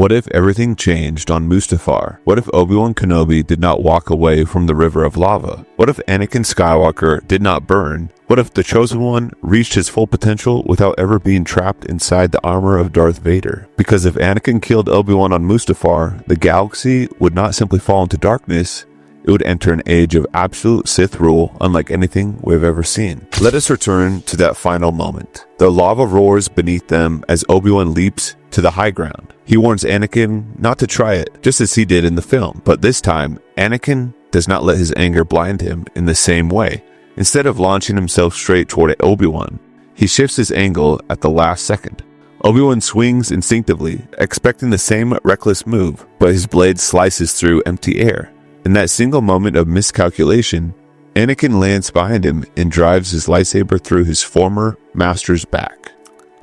What if everything changed on Mustafar? What if Obi-Wan Kenobi did not walk away from the river of lava? What if Anakin Skywalker did not burn? What if the Chosen One reached his full potential without ever being trapped inside the armor of Darth Vader? Because if Anakin killed Obi-Wan on Mustafar, the galaxy would not simply fall into darkness, it would enter an age of absolute Sith rule unlike anything we've ever seen. Let us return to that final moment. The lava roars beneath them as Obi-Wan leaps to the high ground. He warns Anakin not to try it, just as he did in the film. But this time, Anakin does not let his anger blind him in the same way. Instead of launching himself straight toward Obi-Wan, he shifts his angle at the last second. Obi-Wan swings instinctively, expecting the same reckless move, but his blade slices through empty air. In that single moment of miscalculation, Anakin lands behind him and drives his lightsaber through his former master's back.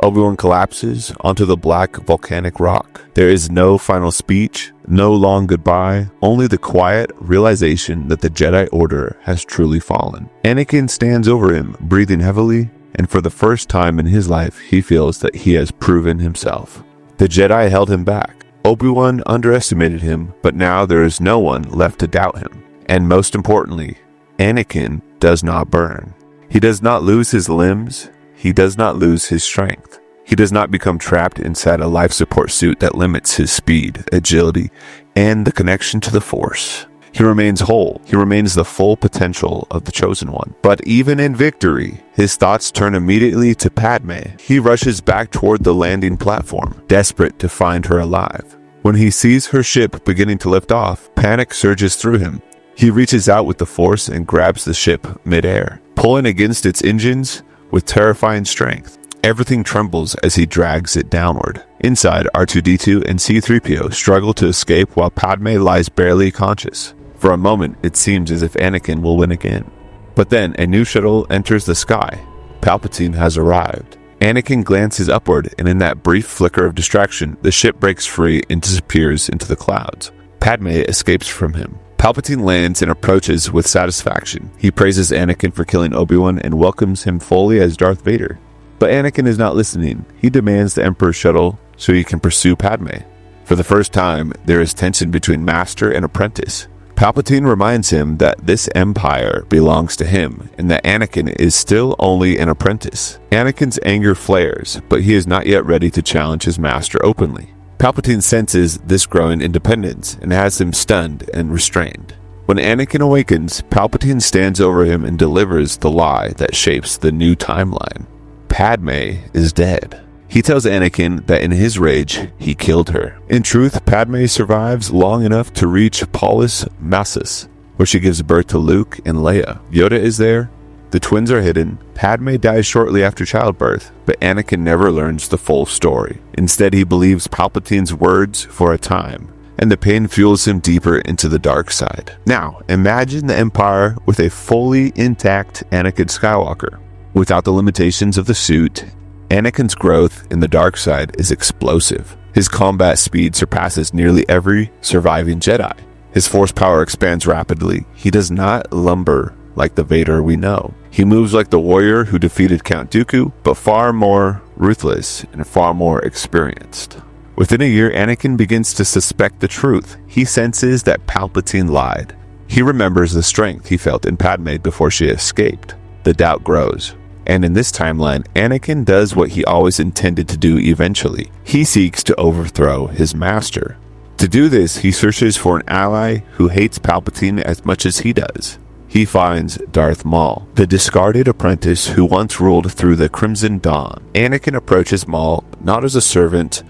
Obi-Wan collapses onto the black volcanic rock. There is no final speech, no long goodbye, only the quiet realization that the Jedi Order has truly fallen. Anakin stands over him, breathing heavily, and for the first time in his life, he feels that he has proven himself. The Jedi held him back. Obi-Wan underestimated him, but now there is no one left to doubt him. And most importantly, Anakin does not burn. He does not lose his limbs. He does not lose his strength. He does not become trapped inside a life support suit that limits his speed, agility, and the connection to the Force. He remains whole. He remains the full potential of the Chosen One. But even in victory, his thoughts turn immediately to Padme. He rushes back toward the landing platform, desperate to find her alive. When he sees her ship beginning to lift off, panic surges through him. He reaches out with the Force and grabs the ship midair, pulling against its engines with terrifying strength. Everything trembles as he drags it downward. Inside, R2-D2 and C-3PO struggle to escape while Padme lies barely conscious. For a moment, it seems as if Anakin will win again. But then, a new shuttle enters the sky. Palpatine has arrived. Anakin glances upward, and in that brief flicker of distraction, the ship breaks free and disappears into the clouds. Padme escapes from him. Palpatine lands and approaches with satisfaction. He praises Anakin for killing Obi-Wan and welcomes him fully as Darth Vader. But Anakin is not listening. He demands the Emperor's shuttle so he can pursue Padme. For the first time, there is tension between master and apprentice. Palpatine reminds him that this empire belongs to him and that Anakin is still only an apprentice. Anakin's anger flares, but he is not yet ready to challenge his master openly. Palpatine senses this growing independence and has him stunned and restrained. When Anakin awakens, Palpatine stands over him and delivers the lie that shapes the new timeline. Padme is dead. He tells Anakin that in his rage, he killed her. In truth, Padme survives long enough to reach Paulus Massus, where she gives birth to Luke and Leia. Yoda is there. The twins are hidden. Padme dies shortly after childbirth, but Anakin never learns the full story. Instead, he believes Palpatine's words for a time, and the pain fuels him deeper into the dark side. Now, imagine the Empire with a fully intact Anakin Skywalker. Without the limitations of the suit, Anakin's growth in the dark side is explosive. His combat speed surpasses nearly every surviving Jedi. His force power expands rapidly. He does not lumber like the Vader we know. He moves like the warrior who defeated Count Dooku, but far more ruthless and far more experienced. Within a year, Anakin begins to suspect the truth. He senses that Palpatine lied. He remembers the strength he felt in Padme before she escaped. The doubt grows. And in this timeline, Anakin does what he always intended to do eventually. He seeks to overthrow his master. To do this, he searches for an ally who hates Palpatine as much as he does. He finds Darth Maul, the discarded apprentice who once ruled through the Crimson Dawn. Anakin approaches Maul not as a servant,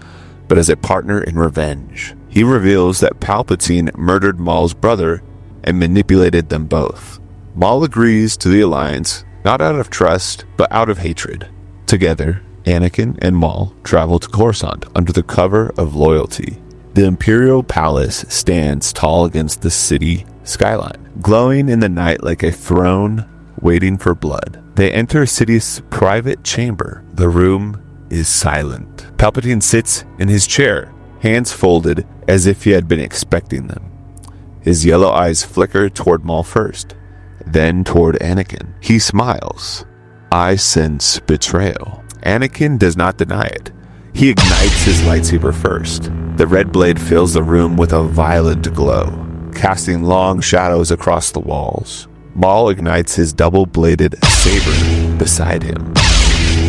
but as a partner in revenge. He reveals that Palpatine murdered Maul's brother and manipulated them both. Maul agrees to the alliance, not out of trust, but out of hatred. Together, Anakin and Maul travel to Coruscant under the cover of loyalty. The Imperial Palace stands tall against the city skyline, glowing in the night like a throne waiting for blood. They enter Sidious's private chamber. The room is silent. Palpatine sits in his chair, hands folded as if he had been expecting them. His yellow eyes flicker toward Maul first, then toward Anakin. He smiles. I sense betrayal. Anakin does not deny it. He ignites his lightsaber first. The red blade fills the room with a violent glow, casting long shadows across the walls. Maul ignites his double-bladed saber beside him.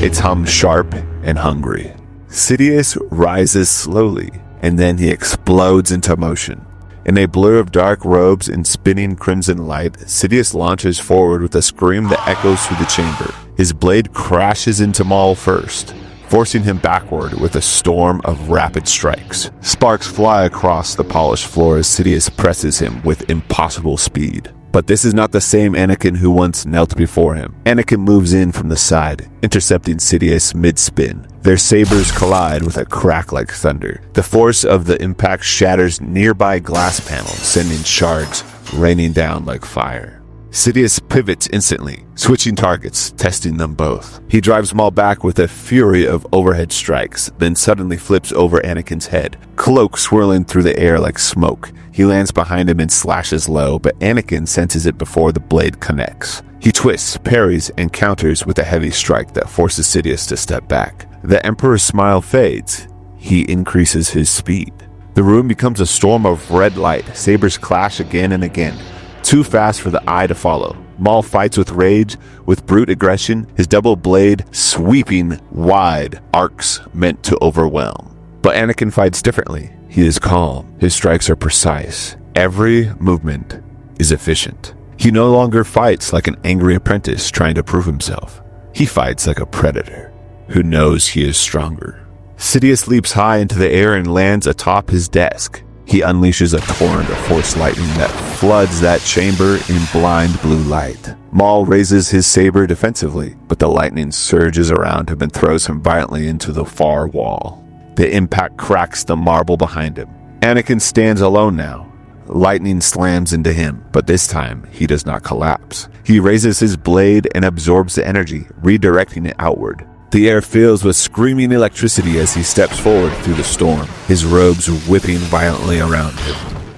Its hum sharp and hungry. Sidious rises slowly, and then he explodes into motion. In a blur of dark robes and spinning crimson light, Sidious launches forward with a scream that echoes through the chamber. His blade crashes into Maul first, forcing him backward with a storm of rapid strikes. Sparks fly across the polished floor as Sidious presses him with impossible speed. But this is not the same Anakin who once knelt before him. Anakin moves in from the side, intercepting Sidious mid-spin. Their sabers collide with a crack like thunder. The force of the impact shatters nearby glass panels, sending shards raining down like fire. Sidious pivots instantly, switching targets, testing them both. He drives Maul back with a fury of overhead strikes, then suddenly flips over Anakin's head, cloak swirling through the air like smoke. He lands behind him and slashes low, but Anakin senses it before the blade connects. He twists, parries, and counters with a heavy strike that forces Sidious to step back. The Emperor's smile fades. He increases his speed. The room becomes a storm of red light. Sabers clash again and again, too fast for the eye to follow. Maul fights with rage, with brute aggression, his double blade sweeping wide arcs meant to overwhelm. But Anakin fights differently. He is calm. His strikes are precise. Every movement is efficient. He no longer fights like an angry apprentice trying to prove himself. He fights like a predator who knows he is stronger. Sidious leaps high into the air and lands atop his desk. He unleashes a torrent of force lightning that floods that chamber in blind blue light. Maul raises his saber defensively, but the lightning surges around him and throws him violently into the far wall. The impact cracks the marble behind him. Anakin stands alone now. Lightning slams into him, but this time he does not collapse. He raises his blade and absorbs the energy, redirecting it outward. The air fills with screaming electricity as he steps forward through the storm, his robes whipping violently around him.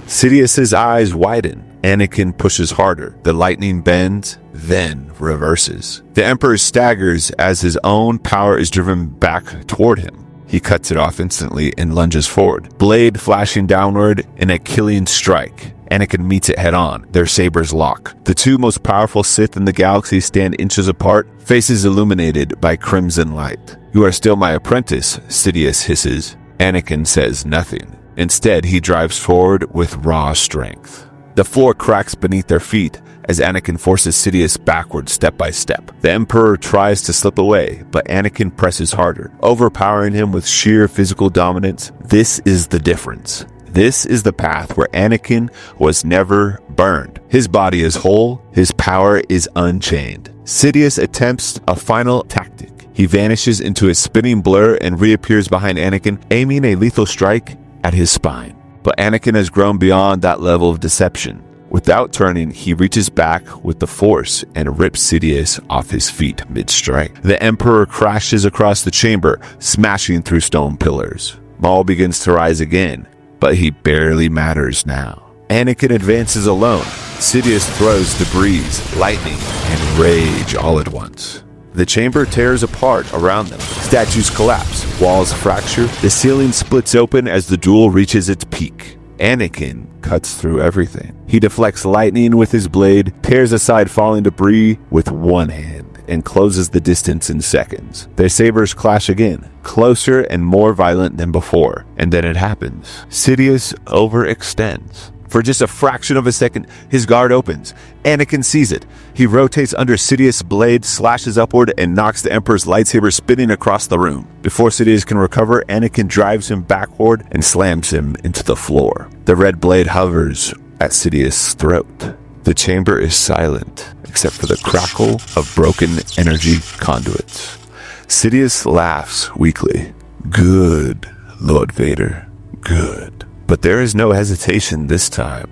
Sidious's eyes widen. Anakin pushes harder. The lightning bends, then reverses. The Emperor staggers as his own power is driven back toward him. He cuts it off instantly and lunges forward, blade flashing downward in a killing strike. Anakin meets it head-on. Their sabers lock. The two most powerful Sith in the galaxy stand inches apart, faces illuminated by crimson light. "You are still my apprentice," Sidious hisses. Anakin says nothing. Instead, he drives forward with raw strength. The floor cracks beneath their feet as Anakin forces Sidious backward step by step. The Emperor tries to slip away, but Anakin presses harder, overpowering him with sheer physical dominance. This is the difference. This is the path where Anakin was never burned. His body is whole, his power is unchained. Sidious attempts a final tactic. He vanishes into a spinning blur and reappears behind Anakin, aiming a lethal strike at his spine. But Anakin has grown beyond that level of deception. Without turning, he reaches back with the Force and rips Sidious off his feet mid-strike. The Emperor crashes across the chamber, smashing through stone pillars. Maul begins to rise again, but he barely matters now. Anakin advances alone. Sidious throws debris, lightning, and rage all at once. The chamber tears apart around them. Statues collapse, walls fracture, the ceiling splits open as the duel reaches its peak. Anakin cuts through everything. He deflects lightning with his blade, tears aside falling debris with one hand, and closes the distance in seconds. Their sabers clash again, closer and more violent than before. And then it happens. Sidious overextends. For just a fraction of a second, his guard opens. Anakin sees it. He rotates under Sidious' blade, slashes upward, and knocks the Emperor's lightsaber spinning across the room. Before Sidious can recover, Anakin drives him backward and slams him into the floor. The red blade hovers at Sidious' throat. The chamber is silent, except for the crackle of broken energy conduits. Sidious laughs weakly. "Good, Lord Vader, good." But there is no hesitation this time.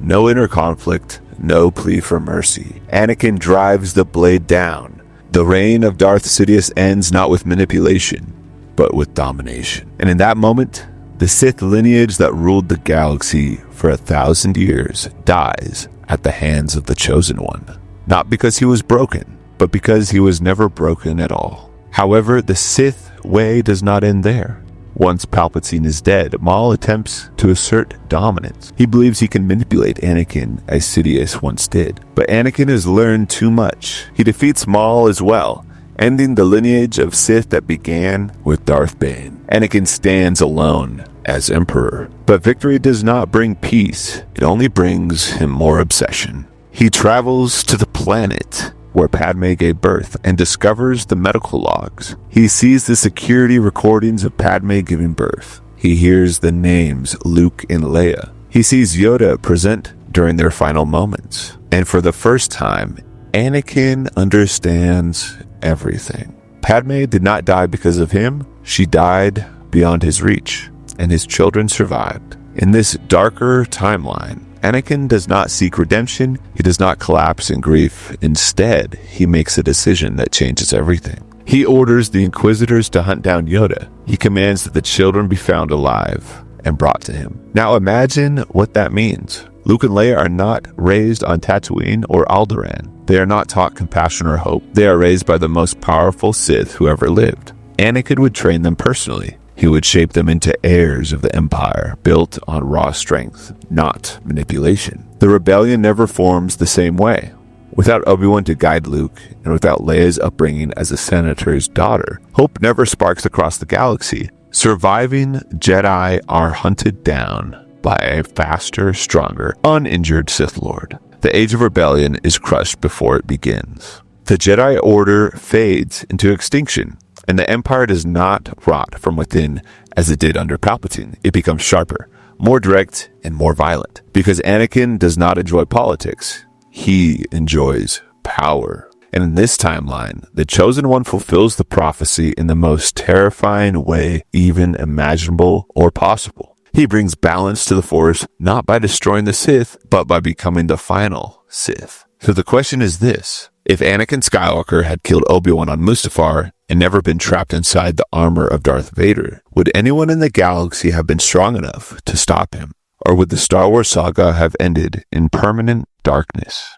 No inner conflict, no plea for mercy. Anakin drives the blade down. The reign of Darth Sidious ends not with manipulation, but with domination. And in that moment, the Sith lineage that ruled the galaxy for 1,000 years dies at the hands of the Chosen One. Not because he was broken, but because he was never broken at all. However, the Sith way does not end there. Once Palpatine is dead, Maul attempts to assert dominance. He believes he can manipulate Anakin as Sidious once did. But Anakin has learned too much. He defeats Maul as well, ending the lineage of Sith that began with Darth Bane. Anakin stands alone as Emperor. But victory does not bring peace. It only brings him more obsession. He travels to the planet where Padme gave birth and discovers the medical logs. He sees the security recordings of Padme giving birth. He hears the names Luke and Leia. He sees Yoda present during their final moments. And for the first time, Anakin understands everything. Padme did not die because of him. She died beyond his reach, and his children survived. In this darker timeline, Anakin does not seek redemption. He does not collapse in grief. Instead, he makes a decision that changes everything. He orders the Inquisitors to hunt down Yoda. He commands that the children be found alive and brought to him. Now imagine what that means. Luke and Leia are not raised on Tatooine or Alderaan. They are not taught compassion or hope. They are raised by the most powerful Sith who ever lived. Anakin would train them personally. He would shape them into heirs of the Empire, built on raw strength, not manipulation. The rebellion never forms the same way. Without Obi-Wan to guide Luke, and without Leia's upbringing as a senator's daughter, hope never sparks across the galaxy. Surviving Jedi are hunted down by a faster, stronger, uninjured Sith Lord. The Age of Rebellion is crushed before it begins. The Jedi Order fades into extinction, and the Empire does not rot from within as it did under Palpatine. It becomes sharper, more direct, and more violent. Because Anakin does not enjoy politics. He enjoys power. And in this timeline, the Chosen One fulfills the prophecy in the most terrifying way even imaginable or possible. He brings balance to the Force, not by destroying the Sith, but by becoming the final Sith. So the question is this: if Anakin Skywalker had killed Obi-Wan on Mustafar and never been trapped inside the armor of Darth Vader, would anyone in the galaxy have been strong enough to stop him? Or would the Star Wars saga have ended in permanent darkness?